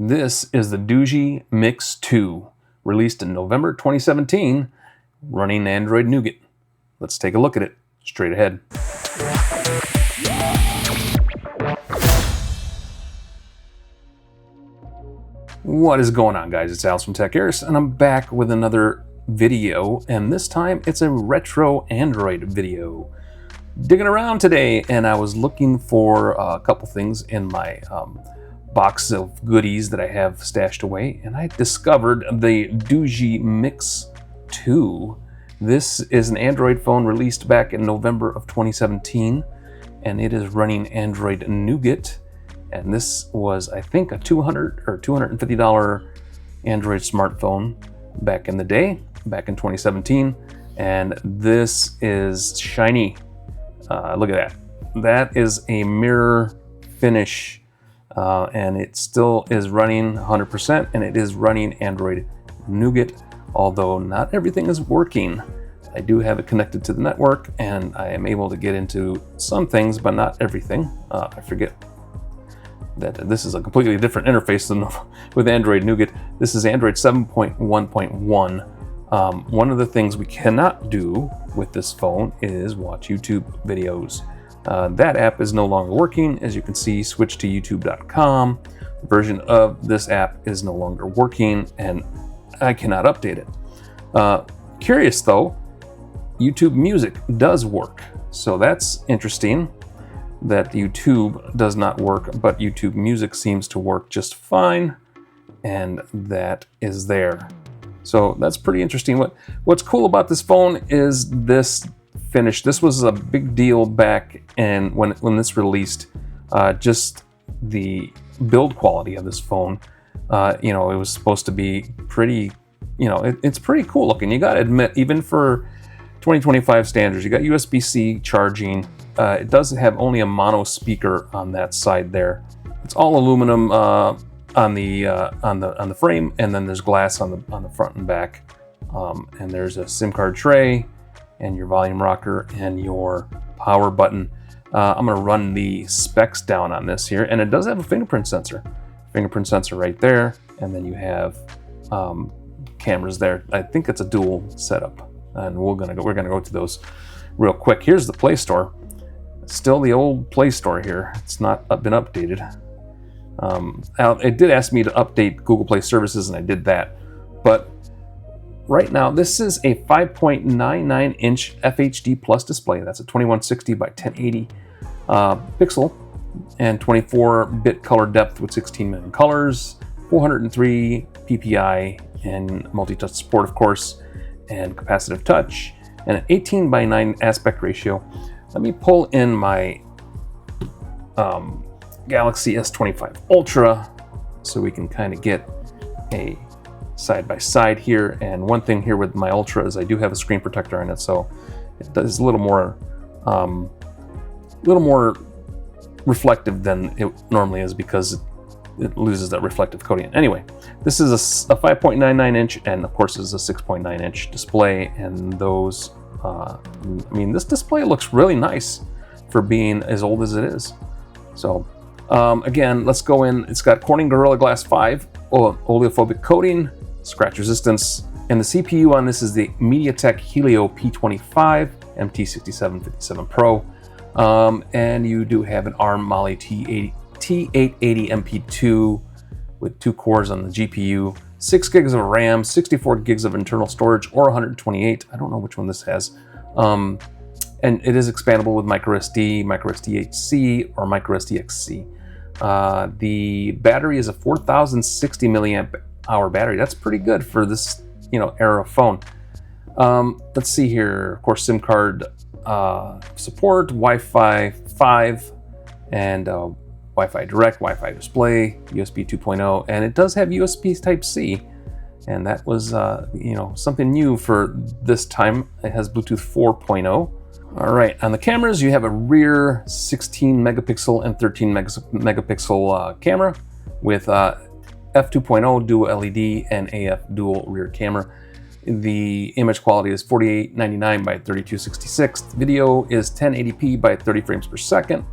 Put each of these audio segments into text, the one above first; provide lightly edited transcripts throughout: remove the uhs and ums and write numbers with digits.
This is the DOOGEE Mix 2, released in November 2017, running Android Nougat. Let's take a look at it straight ahead. What is going on, guys? It's Alex from Techaeris, and I'm back with another video, and this time it's a retro Android video. Digging around today, and I was looking for a couple things in my box of goodies that I have stashed away, and I discovered the DOOGEE Mix 2. This is an Android phone released back in November of 2017, and it is running Android Nougat. And this was, I think, a $200 or $250 Android smartphone back in the day, back in 2017. And this is shiny. Look at that. That is a mirror finish. And it still is running 100%, and it is running Android Nougat, although not everything is working. I do have it connected to the network, and I am able to get into some things, but not everything. I forget that this is a completely different interface than with Android Nougat. This is Android 7.1.1. One of the things we cannot do with this phone is watch YouTube videos. That app is no longer working. As you can see, switch to youtube.com. The version of this app is no longer working, and I cannot update it. Curious though, YouTube Music does work. So that's interesting that YouTube does not work, but YouTube Music seems to work just fine, and that is there. So that's pretty interesting. What's cool about this phone is this finish. This was a big deal back in when this released. Just the build quality of this phone. It was supposed to be pretty. It's pretty cool looking. You got to admit, even for 2025 standards, you got USB-C charging. It does have only a mono speaker on that side there. It's all aluminum on the frame, and then there's glass on the front and back. And there's a SIM card tray, and your volume rocker, and your power button. I'm going to run the specs down on this here, and it does have a fingerprint sensor right there, and then you have cameras there. I think it's a dual setup, and we're gonna go to those real quick. Here's the Play Store. Still the old Play Store here. It's not been updated. It did ask me to update Google Play services, and I did that, but right now, this is a 5.99-inch FHD Plus display. That's a 2160 by 1080 pixel and 24-bit color depth with 16 million colors, 403 PPI, and multi-touch support, of course, and capacitive touch, and an 18:9 aspect ratio. Let me pull in my Galaxy S25 Ultra so we can kind of get a side by side here. And one thing here with my Ultra is I do have a screen protector in it, so it does a little more reflective than it normally is because it loses that reflective coating. Anyway, this is a 5.99-inch, and of course is a 6.9-inch display, and those this display looks really nice for being as old as it is. So again, let's go in. It's got Corning Gorilla Glass 5 oleophobic coating, scratch resistance, and the CPU on this is the MediaTek Helio P25 MT6757 Pro, and you do have an ARM Mali T880 MP2 with 2 cores on the GPU, 6 gigs of RAM, 64 gigs of internal storage, or 128. I don't know which one this has. And it is expandable with microSD, microSD-HC, or microSD-XC. The battery is a 4060 milliamp hour battery. That's pretty good for this era of phone. Let's see here. Of course, SIM card support, Wi-Fi 5, and Wi-Fi Direct, Wi-Fi Display, USB 2.0, and it does have USB Type-C, and that was something new for this time. It has Bluetooth 4.0. All right, on the cameras, you have a rear 16 megapixel and 13 megapixel camera with f2.0 dual LED and AF dual rear camera. The image quality is 4899 by 3266. Video is 1080p by 30 frames per second,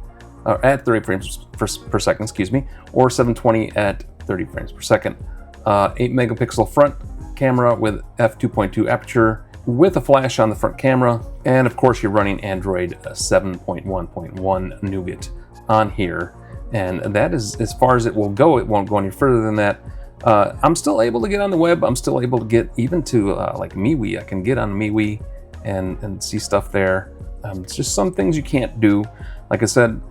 at 30 frames per second, excuse me, or 720 at 30 frames per second. 8 megapixel front camera with f2.2 aperture with a flash on the front camera. And of course you're running Android 7.1.1 Nougat on here. And that is as far as it will go. It won't go any further than that. I'm still able to get on the web. I'm still able to get even to like MeWe. I can get on MeWe and see stuff there. It's just some things you can't do. Like I said,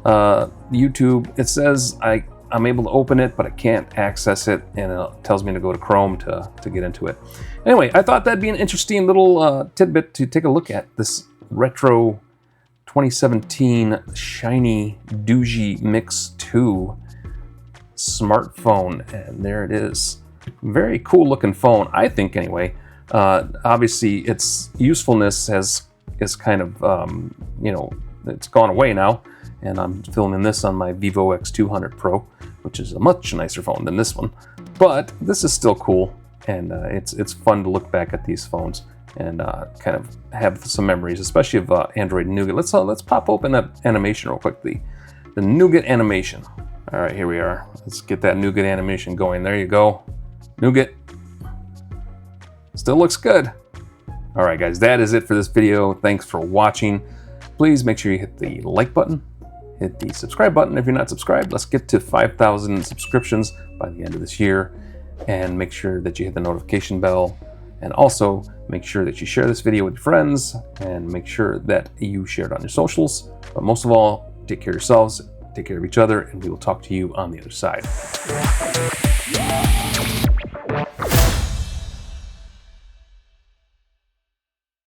YouTube, it says I'm able to open it, but I can't access it, and it tells me to go to Chrome to get into it. Anyway, I thought that'd be an interesting little tidbit to take a look at, this retro 2017 shiny DOOGEE Mix 2 smartphone, and there it is. Very cool looking phone, I think anyway. Obviously its usefulness is kind of, you know, it's gone away now, and I'm filming this on my Vivo X200 Pro, which is a much nicer phone than this one. But this is still cool, and it's fun to look back at these phones and kind of have some memories, especially of Android Nougat. Let's pop open that animation real quick, the Nougat animation. All right, here we are. Let's get that Nougat animation going. There you go. Nougat. Still looks good. All right, guys, that is it for this video. Thanks for watching. Please make sure you hit the like button, hit the subscribe button if you're not subscribed. Let's get to 5,000 subscriptions by the end of this year. And make sure that you hit the notification bell. And also make sure that you share this video with your friends, and make sure that you share it on your socials. But most of all, take care of yourselves, take care of each other, and we will talk to you on the other side.